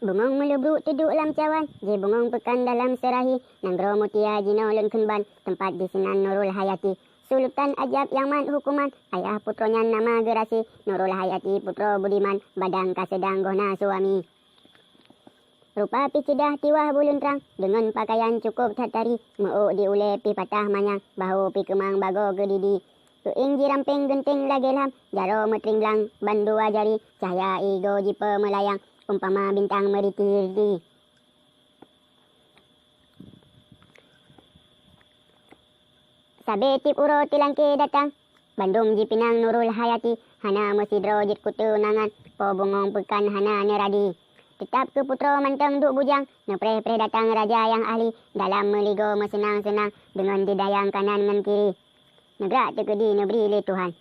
Bungong melebruk tuduk lam cawan, je bungong pekan dalam serahi, nanggro mutia jino lun kunban, tempat di sinan Nurul Hayati. Sultan ajab yang man hukuman, ayah putronya nama gerasi, Nurul Hayati putro budiman, badang kasedang gona suami. Rupa picedah tiwah bulun terang, dengan pakaian cukup tatari, meuk diule pi patah manyang, bahu pi kemang bago gedidi. Keing jiramping genting lagelam, jaro metringlang, bandua jari, cahaya igo jipe melayang, umpama bintang meriti-riti. Sabe tip uro tilangke datang, Bandung jipinang Nurul Hayati, hana mesidro jit kutu nangan, po bungong pekan hana neradi. Tetap ke putro manteng duk bujang, nepreh-preh datang raja yang ahli, dalam meligo mesenang-senang, dengan didayang kanan ngan kiri. Negrak tekedi neberi le Tuhan.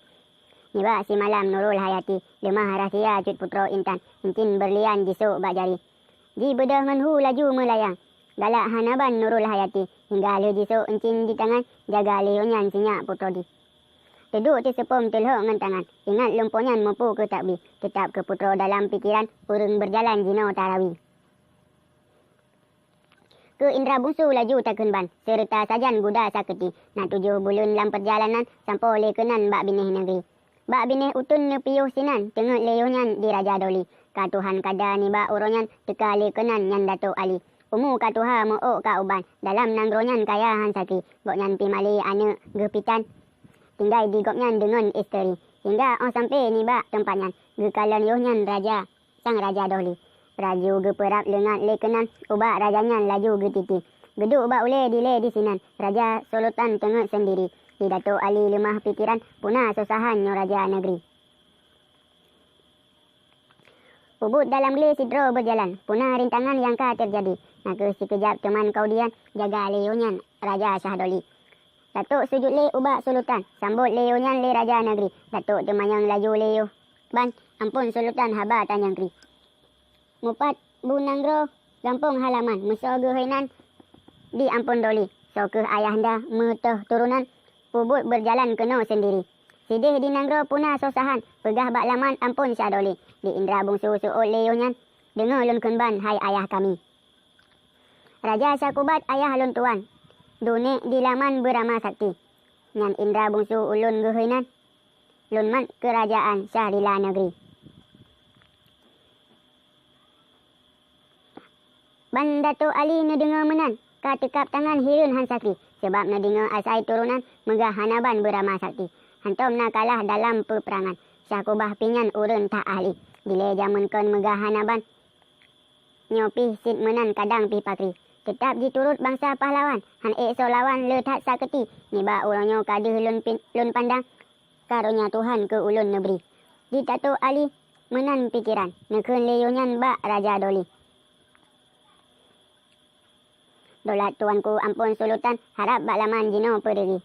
Niba si malam Nurul Hayati, lemah rahsia cut putro intan, encin berlian jisuk bak jari. Di bedah menhu laju melayang, galak hanaban Nurul Hayati, hingga le jisuk encin di tangan, jaga leonyan sinyak putro di. Teduk ti sepom telhok ngan tangan, ingat lumponyan mampu ke takbi, tetap ke putro dalam pikiran, urung berjalan jino tarawi. Ke Indra Bungsu laju takun ban, serta sajan guda saketi, nak 7 bulan dalam perjalanan, sampai le kenan bak binih negeri. Bak binih utun nepiuh sinan, tengok leonyan di Raja Doli. Ka Tuhan kada ni bak uronyan, teka le kenan nyan Datuk Ali. Umu ka Tuha mo'ok ka uban, dalam nangronyan kaya hansaki, goknyan pi mali anak gepitan. Tinggal di goknyan dengan isteri, hingga sampai ni bak tempatnyan, gekalan yohnyan Raja, sang Raja Doli. Raju geperap lengat le kenan, ubak rajanya laju getiti. Geduk bak ule di sinan, Raja Sultan tengok sendiri. Di Datuk Ali lemah pikiran, punah susahan nyo Raja Negeri. Ubud dalam le sidro berjalan, punah rintangan yang ka terjadi. Nak sekejap teman kaudian, jaga leonyan Raja Syahdoli. Datuk sujud le ubak Sultan, sambut leonyan le Raja Negeri. Datuk temanyang laju leo. Ban, ampun Sultan haba tanyang kri. Mupat bunanggro, gampung halaman, meso gehainan di ampun Doli. So ke ayahanda meteh turunan, pubut berjalan keno sendiri. Sidih di nanggro punah sosahan, pegah bak laman ampun Syah Doli. Di Indra Bungsu suul leonyan, dengar lun kunban hai ayah kami. Raja Syakubat ayah lun tuan, dunik di laman berama sakti. Nyan Indra Bungsu ulun gehainan, lun mat kerajaan Syahrila Negeri. Ban Datuk Ali nedengar menan, ka tekap tangan hirun hansakri, sebab nedengar asai turunan megah hanaban berama sakti. Hantom nak kalah dalam peperangan, Syakubah pinyan urun tak ahli. Bila jamun kon megah hanaban, nyopi sit menan kadang pi pakri. Tetap diturut bangsa pahlawan, han so lawan letat saketi, niba uronyo kaduh lun pandang, karunia Tuhan ke ulun negeri. Di Datuk Ali menan pikiran, nekun leonyan bak Raja Doli. Dolat tuanku ampun Sultan, harap bak laman jino pergi.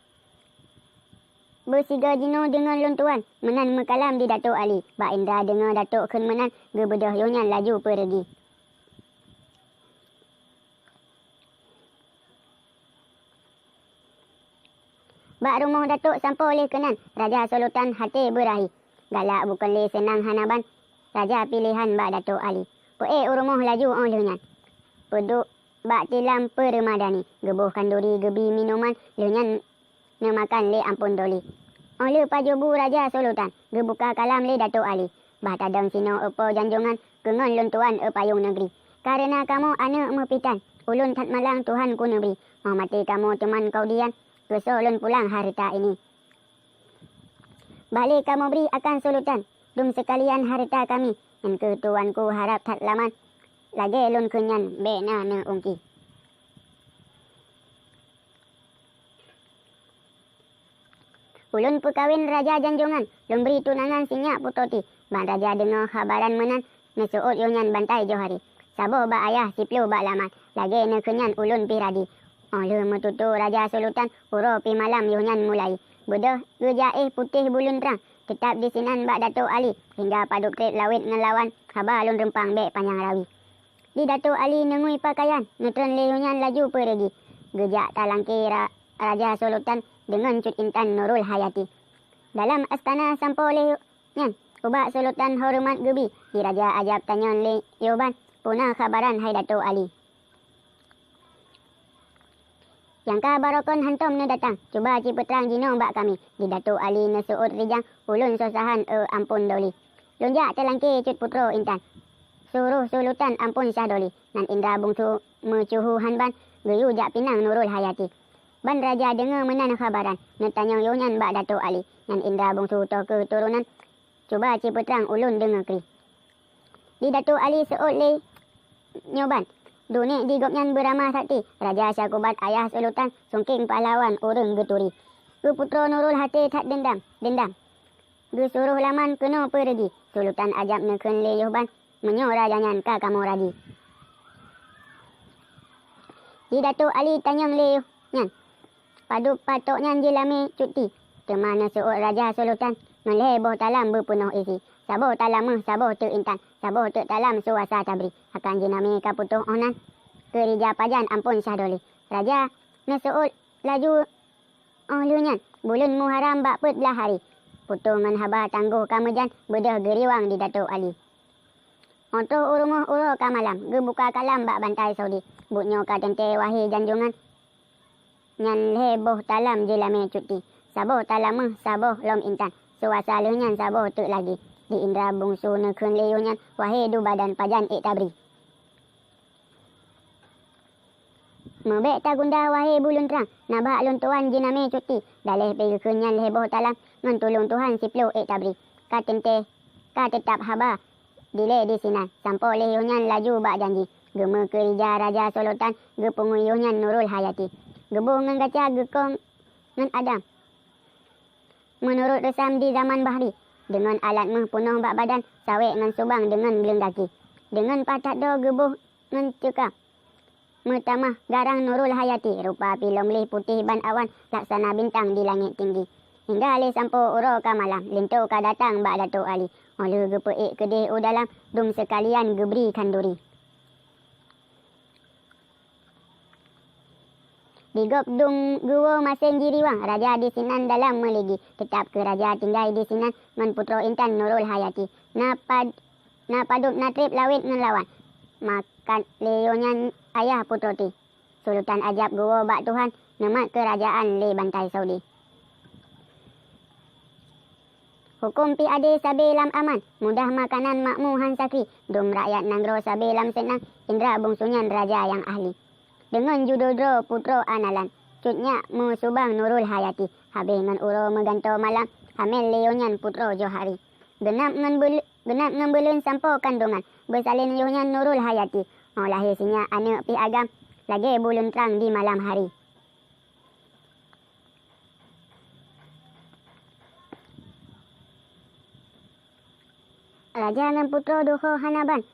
Bersiga jino dengan lun tuan, menan mekalam di Datuk Ali. Bak Indra dengar Datuk kun menan, gebedah yonyan laju pergi. Bak rumah Datuk sampai oleh kenan, Raja Sultan hati berahi. Galak bukan le senang hanaban, Raja pilihan bak Datuk Ali. Urumuh laju olehnya. Peduk bak tilam permadani, gebuh kanduri gebi minuman, lenyan nemakan le ampun Doli. Oleh pajubu Raja Sultan, gebuka kalam le Datuk Ali. Bah tadang sino upo janjungan, kengon lun tuan payung negeri. Karena kamu anak mepitan, ulun tat malang Tuhan ku negeri. Mau mati kamu teman kaudian, keso ulun pulang harta ini. Balik kamu beri akan Sultan, dum sekalian harta kami. Yang ke tuanku harap tat laman, lagi lun kunyan bena ne ungki. Ulun pekawin Raja Janjungan, lun beri tunangan sinyak putoti. Ban Raja dengar khabaran menan, nesuut yonyan bantai johari. Sabo bak ayah siplu bak laman, lagi ne kunyan ulun pi radi. Oleh metutu Raja Sultan, uro pi malam yonyan mulai. Bedah gejaih putih bulun terang, tetap di sinan bak Datuk Ali, hingga paduk kret lawit ngelawan, khabar lun rempang bek panjang rawi. Di Datuk Ali nengui pakaian, netron lehunyan laju pergi. Gejak talangki Raja Sultan dengan cut intan Nurul Hayati. Dalam astana sampai lehunyan, ubak Sultan hormat gebi. Di Raja ajab tanyon le yoban, punah khabaran hai Datuk Ali. Yang ka barokon hantom na datang. Cuba cipetrang jino bak kami. Di Datuk Ali na suut rijang. Ulun sosahan ampun doli. Lunjak telangke cut putro intan. Suruh sulutan ampun Syah Doli. Nan Indra bungsu mecuhu hanban. Geyu jak pinang Nurul Hayati. Ban raja dengar menan khabaran. Netanyong yonyan bak Datuk Ali. Nan Indra bungsu to keturunan. Cuba cipetrang ulun dengar kri. Di Datuk Ali suut le nyoban. Dunik di gopnyan beramah sakti. Raja Syakubat ayah sulutan sungking pahlawan urung geturi. Ke putro Nurul hati tak dendam. Ge suruh laman kena pergi. Sulutan ajab neken leyuhban. Menyo rajanyan ka kamu raji. Di Datuk Ali tanyang leyuhnyan. Padu patoknyan jelami cuti. Kemana suut Raja Sulutan. Ngeleboh talam berpenuh isi. Saboh talam saboh tu intan. Saboh tu talam suasa tabri. Akan jinami kaputuh onan. Kerija pajan ampun Syah Doli. Raja nasuut laju lunyan. Bulan Muharram bak put belah hari. Putuh ngan haba tangguh kamajan. Bedah geriwang di Datuk Ali. Untuk urumuh uro ka malam. Gebuka kalam bak bantai Saudi. Buknyo ka tente wahi janjungan. Nyan leboh talam jelame cuti. Saboh talam saboh lom intan. Suasa lenyan saboh tu lagi. Di Indra bungsu nekun leyunyan. Wahi du badan pajan tabri. Mebek tagunda wahi bulun terang. Nabak lun tuan jiname cuti. Daleh pergi kenyan leboh talam. Ngan tulung Tuhan siplu tabri. Ka tente. Ka tetap haba. Dile di sinan. Sampo leyunyan laju bak janji. Gema kerja Raja Sulutan. Gepenguyuhnyan Nurul Hayati. Gebuh ngan gaca gekong ngan Adam. Menurut resam di zaman bahri. Dengan alat punuh bak badan. Sawek ngan subang dengan gelendaki. Dengan patat do gebuh ngan cekam. Metamah garang Nurul Hayati. Rupa pilom lih putih ban awan. Laksana bintang di langit tinggi. Hingga alih sampo uro ka malam. Lintu ka datang bak Datuk Ali. Oleh gepeik kedih udalam. Dung sekalian geberi kanduri. Digop dung guwo masing jiriwang. Raja di sinan dalam meligi. Tetap ke raja tinggal di sinan. Ngan putro intan Nurul Hayati. Na padup na trip lawit ngan lawan. Makan leyonyan ayah putro ti. Sultan ajab guwo bak Tuhan. Nemat kerajaan le bantai Saudi. Hukum pi ade sabe lam aman. Mudah makanan makmu han sakri. Dum rakyat nangro sabe lam senang. Indra bungsunyan raja yang ahli. Dengan judodro putro analan. Cutnya musubang Nurul Hayati. Habis ngan uro meganto malam. Hamil leyonyan putro Johari. Genap ngan belun sampo kandungan. Bersalin leyonyan Nurul Hayati. Lahir sinya anak pi agam. Lagi bulun terang di malam hari. Raja ngan putro duho hanaban.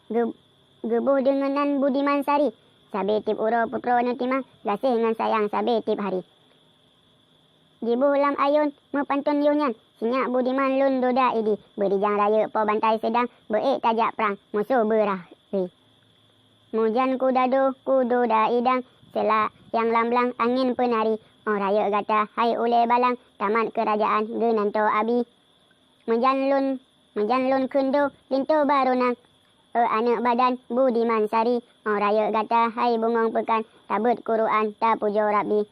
Gebuh denganan Budiman Sari. Sabe tip uro putro nutimang. Gasih ngan sayang sabe tip hari. Jibuh lam ayun. Mepantun yunyan. Sinyak Budiman lun doda idi. Berijang raya po bantai sedang. Beik tajak perang. Musuh berahri. Mujan kudado kudoda idang. Sela yang lamblang angin penari. Raya gata hai ule balang. Tamat kerajaan genanto abi. Mujan lun kundo. Linto barunang. Anak badan Budiman Sari. Raya gata hai bungong pekan. Tabut Quran ta pujo Rabbi.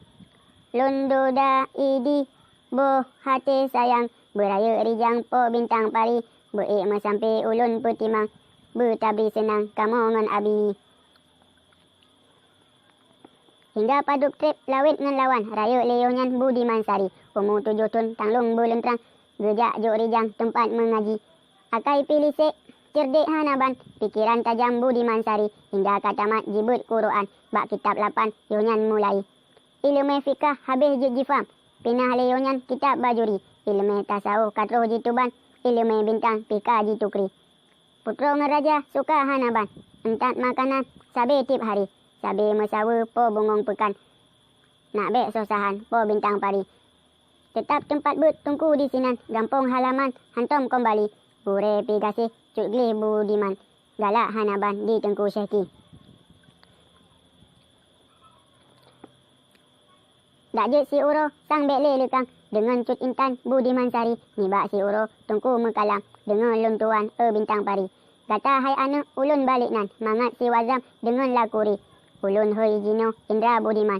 Lundoda idi boh hati sayang. Beraya rijang po bintang pari. Beik mesampai ulun petimang. Bertabri senang kamu ngan abi. Hingga paduk trip lawit ngan lawan. Raya leyonyan Budiman Sari. Umur 7 tahun tanglung bulan terang. Gejak jok rijang tempat mengaji. Akai pilih sek. Cerdik hanaban, pikiran tajam Budiman Sari. Hingga katamat jibut Quran. Bak kitab 8, yonyan mulai. Ilmu fikah habis jifam. Pinah leyonyan kitab bajuri. Ilmu tasawuf katruh jituban. Ilmu bintang pika jitukri. Putro ngeraja suka hanaban. Entat makanan sabe tip hari. Sabe mesawa po bungong pekan. Nak bek sosahan po bintang pari. Tetap tempat but tungku di sinan. Gampung halaman hantom kembali. Bure pi gasih cutli Budiman. Galak hanaban di Tengku Syekhi. Dak je si uro sang bekle lekang. Dengan cut intan Budiman Sari. Nibak si uro tungku mekalang. Dengan luntuan bintang pari. Kata hai anak ulun balik nan. Mangat si Wazam dengan lakuri. Ulun hoi jino Indra Budiman.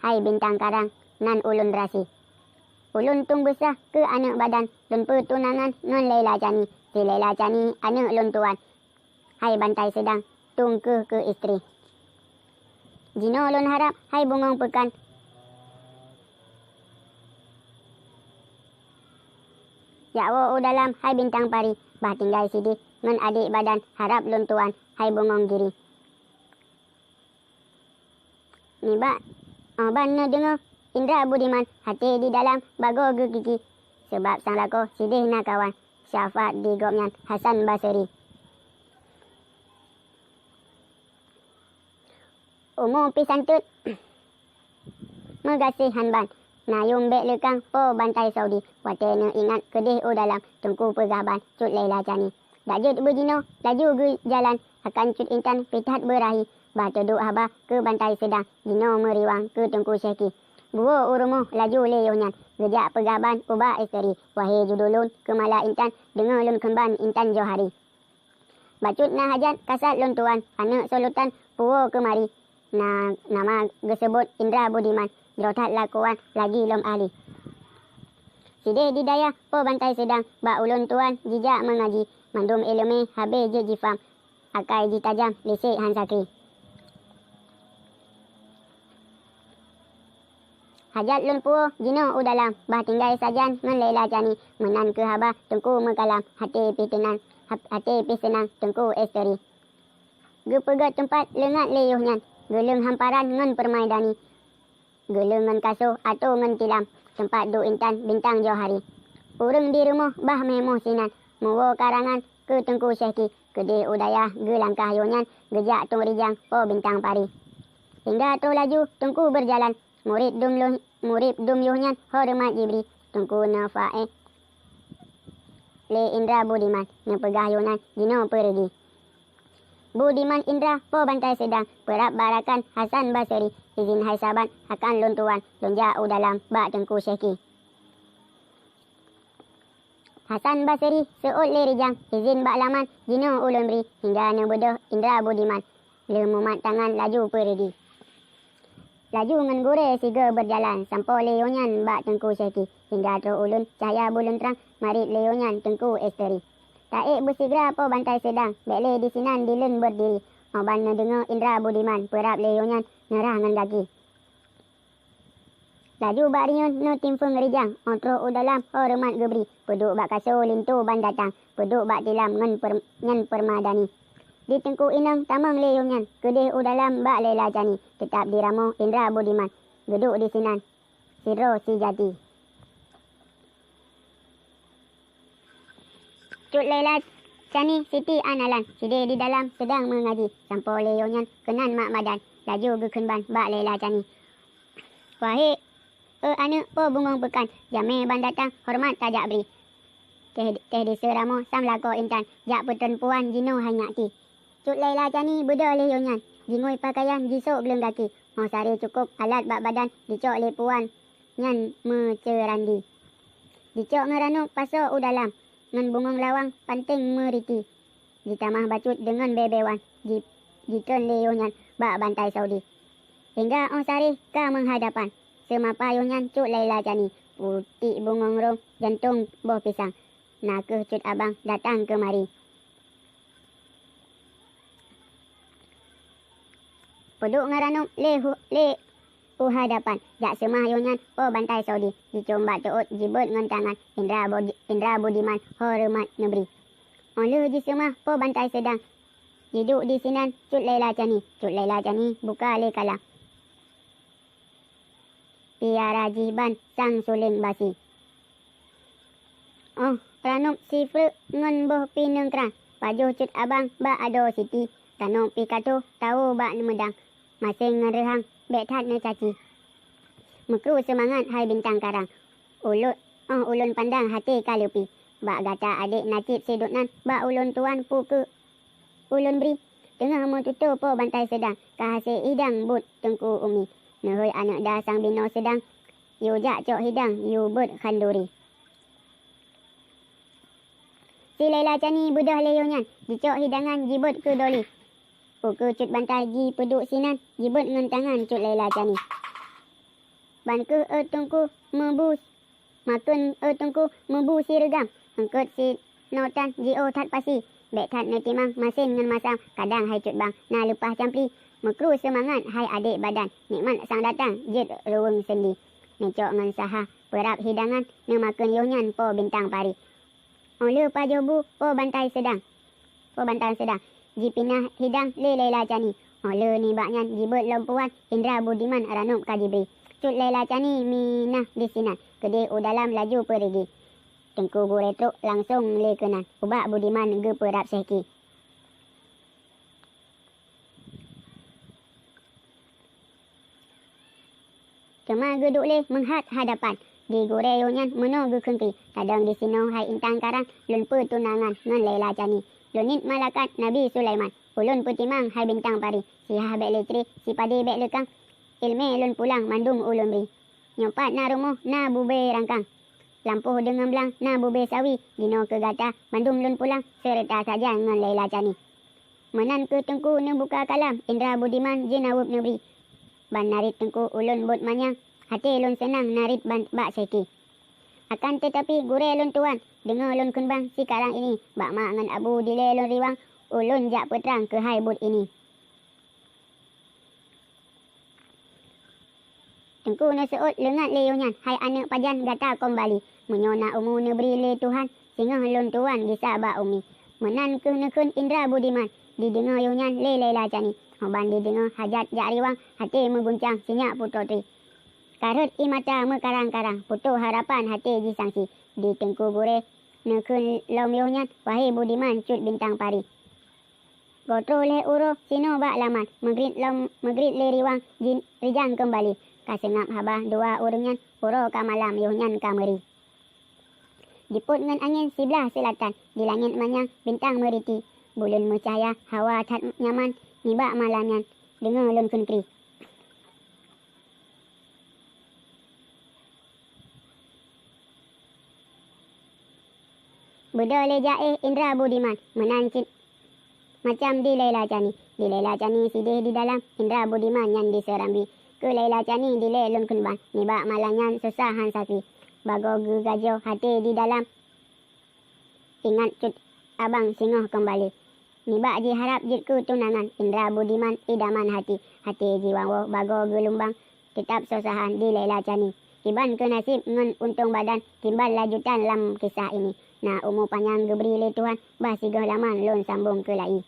Hai bintang karang nan ulun rasi. Ulun tung besar ke anak badan. Lun pertunangan ngan Laila Chani. Si Laila Chani anak lun tuan. Hai bantai sedang tung ke isteri. Jino lun harap hai bungong pekan. Yakwo dalam hai bintang pari. Bah tinggal sidi ngan adik badan harap lun tuan. Hai bungong giri. Ni bak. Ban na dengar Indra Budiman hati di dalam bago gigi. Sebab sang lako sidih na kawan. Syafat di gopnyan Hasan Basri. Umur pisan tut. Megasih hanban. Na yung bek lekang po bantai Saudi. Watena ingat kedih dalam tungku pergaban cut Laila Chani. Dajut berjino laju ke jalan akan cut intan pitat berahi. Bah terduk haba ke bantai sedang. Jino meriwang ke tungku Syekhi. Buo urumu laju leyohnyan. Gejak pergaban ubah isteri. Wahai judulun kemala intan. Dengar lun kemban intan Johari. Bacut na hajat kasat lun tuan. Anak solutan puo kemari. Na nama gesebut Indra Budiman. Jerotat lakuan lagi lom ahli. Sideh di daya po bantai sedang. Ba ulun tuan jijak mengaji. Mandum ilmu habis je jifam. Akai jitajam lisik hansakri. Hajat lun puo jino udalam. Bah tinggal sajan ngan Laila Chani. Menan ke haba tungku mekalam. Hati pi senang tungku esteri. Gepegat tempat lengat leyuhnyan. Geleng hamparan ngan permaidani. Geleng ngan kaso atau ngan tilam. Tempat du intan bintang Johari. Urung di rumah bah memoh sinan. Muwo karangan ke tungku Syekhi. Kedih udaya gelangkah yonyan. Gejak tung rijang po bintang pari. Hingga tu laju tungku berjalan. Murid dum yuhnyan hormat jibri. Tungku nafae. Le Indra Budiman. Nepegah yonan jino pergi. Budiman Indra po bantai sedang. Perap barakan Hasan Basri. Izin hai saban akan lun tuan. Lunja dalam bak tungku Syekhi. Hasan Basri seut le rijang. Izin bak laman jino ulun beri. Hingga nebedoh Indra Budiman. Lemumat tangan laju pergi. Laju ngan gure siga berjalan. Sampo leonyan bak tungku Syekhi. Hingga tro ulun cahaya bulun terang. Marit leonyan tungku esteri. Taik bersigra po bantai sedang. Bekle di sinan dilun berdiri. Oban na dengar Indra Budiman. Perap leonyan nerah ngan gagi. Laju bak riun no timpung rijang. Ontro udalam hormat gebri. Peduk bak kaso lintu ban datang. Peduk bak tilam ngan permadani. Di tengku inang tamang leonyan. Kedih udalam bak Laila Chani. Tetap diramu Indra Budiman. Geduk di sinan. Siro si jati. Cut Laila Chani Siti Analan. Sideh di dalam sedang mengaji. Sampo leonyan kenan mak madan. Laju gekenban bak Laila Chani. Wahai anak po bungong pekan. Jame ban datang hormat tajak beri. Teh di seramo sam lako intan. Jak perempuan jino hanyaki. Cut Laila Chani beda leonyan. Jingoi pakaian jisok geleng kaki. Mau sari cukup alat bak badan. Dicok le puan. Nyan mecerandi. Dicok ngeranuk paso udalam. Ngan bungong lawang panting meriti. Ditamah bacut dengan bebewan. Jitun leonyan bak bantai Saudi. Hingga sari ka menghadapan. Semapa yonyan Cut Laila Chani. Putih bungong rom jantung boh pisang. Nak ke cut abang datang kemari. Peduk ngaranuk le hadapan. Jak semah yonyan po bantai Saudi. Dicombat tuut jibut ngan tangan. Indra Budiman hormat nebri. Onlu ji semah po bantai sedang. Duduk di sinan Cut Laila Chani. Cut Laila Chani buka le kalang. Piara jiban sang suling basi. Ranuk sifre ngan boh pineng kerang. Pajuh cut abang ba ado siti. Ranuk pikatu tahu bak nemedang. Masing ngerehang betat ne caci. Mekru semangat hai bintang karang. Ulun pandang hati kalupi. Bak gata adik nacip sedutnan. Bak ulun tuan puku ulun beri. Tengah mu tutu po bantai sedang. Kahase hidang but tengku umi. Nehoi anak dah sang bino sedang. Yu jak cok hidang yu but khanduri. Si Laila Cani budah leonyan, dicok hidangan jibut ke doli. Ke cut bantai gi peduk sinan, jibut ngan tangan cut Laila Cani. Ban ke tungku mebus, makun tungku mebu si regam. Hengkut si notan jio tat pasi. Bek tat netimang masin ngan masam, kadang hai cut bang, na lepas campli. Mekru semangat hai adik badan, nikmat sang datang, jit ruweng sendi. Necok ngan saha, perap hidangan, ne makun yohnyan po bintang pari. Ole pajobu po bantai sedang. Po bantai sedang. Jipinah hidang le Laila Cani. Ole ni baknyan jibut lompuan Indra Budiman ranup kadibri. Cut Laila Cani minah di sinan. Kedai udalam laju perigi. Tengku gure truk langsung le kenan. Ubak Budiman ge perap seki. Cuma geduk le menghad hadapan. Di gure yonyan meno ge kengki. Kadang di sino hai intang karang lun tunangan ngan Laila Cani. Lunit malakat Nabi Sulaiman. Ulun putimang hai bintang pari. Si habek letri, si padi bek lekang. Ilme lun pulang mandung ulun beri. Nyopat na rumuh na bube rangkang. Lampuh dengan belang na bube sawi. Dino ke gata mandung lun pulang. Serta saja ngan Laila Cani. Menan ke tengku ne buka kalam. Indra Budiman jinawub neberi. Ban narit tengku ulun bot manyang. Hati lun senang narit bak seki. Akan tetapi gure lun tuan. Dengar lun kunbang sekarang ini. Bak mak ngan abu dile lun riwang. Ulun jak peterang ke hai but ini. Tengku ne seut lengat leonyan. Hai anak pajan gata kembali. Menyona umu ne beri le Tuhan. Singah lun tuan gisa bak umi. Menan ke ne kun Indra Budiman. Didengar yonyan le Laila Cani. Hoban didengar hajat jak riwang. Hati mengguncang sinyak putotri. Karut imata mekarang-karang, putuh harapan hati jisangsi. Di tengku gure, nekun lom yohnyan, wahai Budiman cut bintang pari. Gotro le uro, sino bak laman, megrit le riwang, rijang kembali. Kasengap habah dua urungan, uro ka malam yohnyan kameri. Diput ngan angin sebelah selatan, di langit manyang, bintang meriti. Bulun mencahaya, hawa tat nyaman, nibak malamnya, dengar lun kunkri. Budak le jaih Indra Budiman menancit macam di Laila Cani. Di Laila Cani sidih di dalam Indra Budiman yang diserambi. Ke Laila Cani di le lun kunbang. Nibak malangan susahan sakri. Bago ge gajo hati di dalam. Ingat cut abang singoh kembali. Nibak ji harap jit ku tunangan. Indra Budiman idaman hati. Hati jiwang bago ge lumbang. Tetap susahan di Laila Cani. Kiban ke nasib ngan untung badan. Timbal lajutan lam kisah ini. Na umur panjang geberi le Tuhan, bah sigah laman lon sambung ke lai.